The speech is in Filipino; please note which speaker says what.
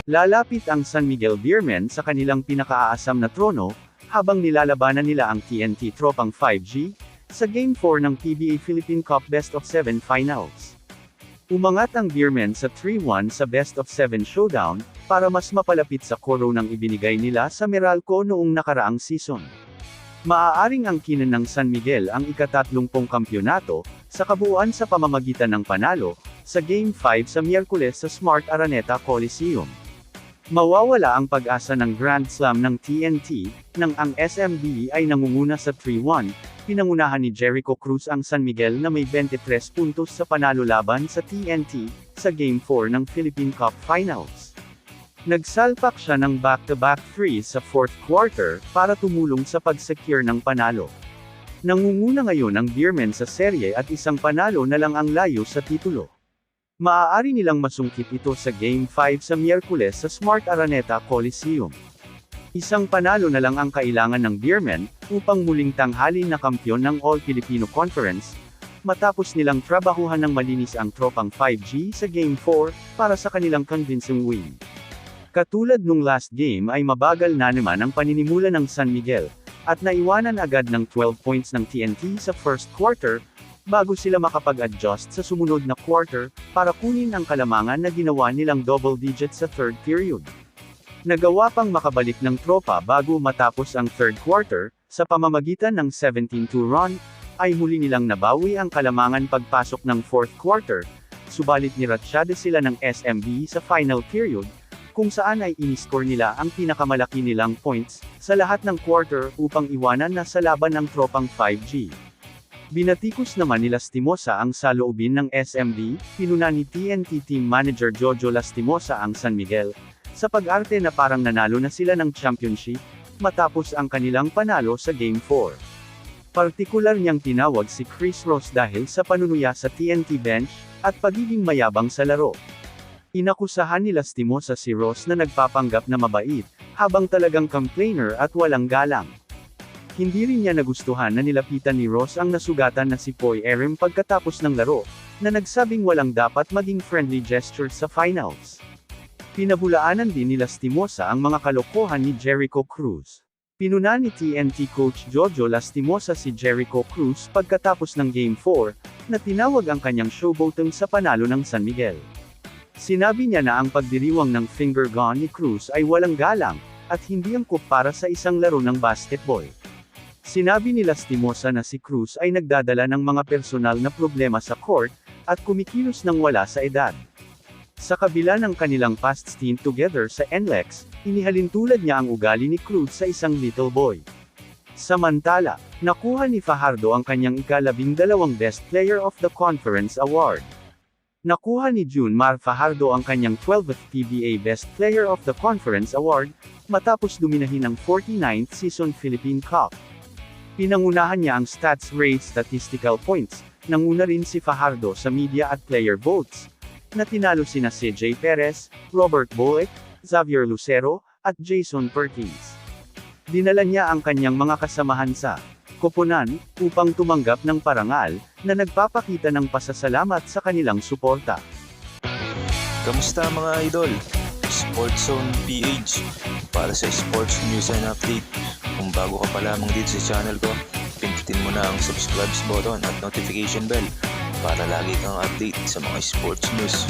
Speaker 1: Lalapit ang San Miguel Beermen sa kanilang pinakaaasam na trono, habang nilalabanan nila ang TNT Tropang 5G, sa Game 4 ng PBA Philippine Cup Best of 7 Finals. Umangat ang Beermen sa 3-1 sa Best of 7 Showdown, para mas mapalapit sa koro ng ibinigay nila sa Meralco noong nakaraang season. Maaaring angkinin ng San Miguel ang ika-30 kampyonato, sa kabuuan sa pamamagitan ng panalo, sa Game 5 sa Miyerkules sa Smart Araneta Coliseum. Mawawala ang pag-asa ng Grand Slam ng TNT, nang ang SMB ay nangunguna sa 3-1, pinangunahan ni Jericho Cruz ang San Miguel na may 23 puntos sa panalo laban sa TNT, sa Game 4 ng Philippine Cup Finals. Nagsalpak siya ng back-to-back threes sa fourth quarter, para tumulong sa pag-secure ng panalo. Nangunguna ngayon ang Beermen sa serye at isang panalo na lang ang layo sa titulo. Maaari nilang masungkit ito sa Game 5 sa Miyerkules sa Smart Araneta Coliseum. Isang panalo na lang ang kailangan ng Beermen, upang muling tanghalin na kampyon ng All-Filipino Conference, matapos nilang trabahuhan ng malinis ang Tropang 5G sa Game 4, para sa kanilang convincing win. Katulad nung last game ay mabagal na naman ang paninimula ng San Miguel, at naiwanan agad ng 12 points ng TNT sa first quarter, bago sila makapag-adjust sa sumunod na quarter, para kunin ang kalamangan na ginawa nilang double digit sa third period. Nagawa pang makabalik ng tropa bago matapos ang third quarter, sa pamamagitan ng 17-2 run, ay muli nilang nabawi ang kalamangan pagpasok ng fourth quarter, subalit niratsyade sila ng SMB sa final period, kung saan ay iniscore nila ang pinakamalaki nilang points, sa lahat ng quarter, upang iwanan na sa laban ang Tropang 5G. Binatikos naman ni Lastimosa ang saloobin ng SMB, pinuna ni TNT Team Manager Jojo Lastimosa ang San Miguel, sa pag-arte na parang nanalo na sila ng championship, matapos ang kanilang panalo sa Game 4. Partikular niyang tinawag si Chris Ross dahil sa panunuya sa TNT bench, at pagiging mayabang sa laro. Inakusahan ni Lastimosa si Ross na nagpapanggap na mabait, habang talagang complainer at walang galang. Hindi rin niya nagustuhan na nilapitan ni Ross ang nasugatan na si Poy Erim pagkatapos ng laro, na nagsabing walang dapat maging friendly gestures sa finals. Pinabulaanan din ni Lastimosa ang mga kalokohan ni Jericho Cruz. Pinuna ni TNT coach Jojo Lastimosa si Jericho Cruz pagkatapos ng Game 4, na tinawag ang kanyang showboating sa panalo ng San Miguel. Sinabi niya na ang pagdiriwang ng finger gun ni Cruz ay walang galang, at hindi angkop para sa isang laro ng basketball. Sinabi ni Lastimosa na si Cruz ay nagdadala ng mga personal na problema sa court, at kumikilos ng wala sa edad. Sa kabila ng kanilang past stint together sa NLEX, inihalin tulad niya ang ugali ni Cruz sa isang little boy. Samantala, nakuha ni Fajardo ang kanyang ika-12 Best Player of the Conference Award. Nakuha ni Junmar Fajardo ang kanyang 12th PBA Best Player of the Conference Award, matapos dominahin ang 49th Season Philippine Cup. Pinangunahan niya ang stats rate statistical points, nanguna rin si Fajardo sa media at player votes, na tinalo sina CJ Perez, Robert Boeck, Xavier Lucero, at Jason Perkins. Dinala niya ang kanyang mga kasamahan sa koponan, upang tumanggap ng parangal, na nagpapakita ng pasasalamat sa kanilang suporta.
Speaker 2: Kamusta mga idol? Sports Zone PH, para sa sports news and update. Kung bago ka pa lamang dito sa channel ko, pindutin mo na ang subscribe button at notification bell, para lagi kang update sa mga sports news.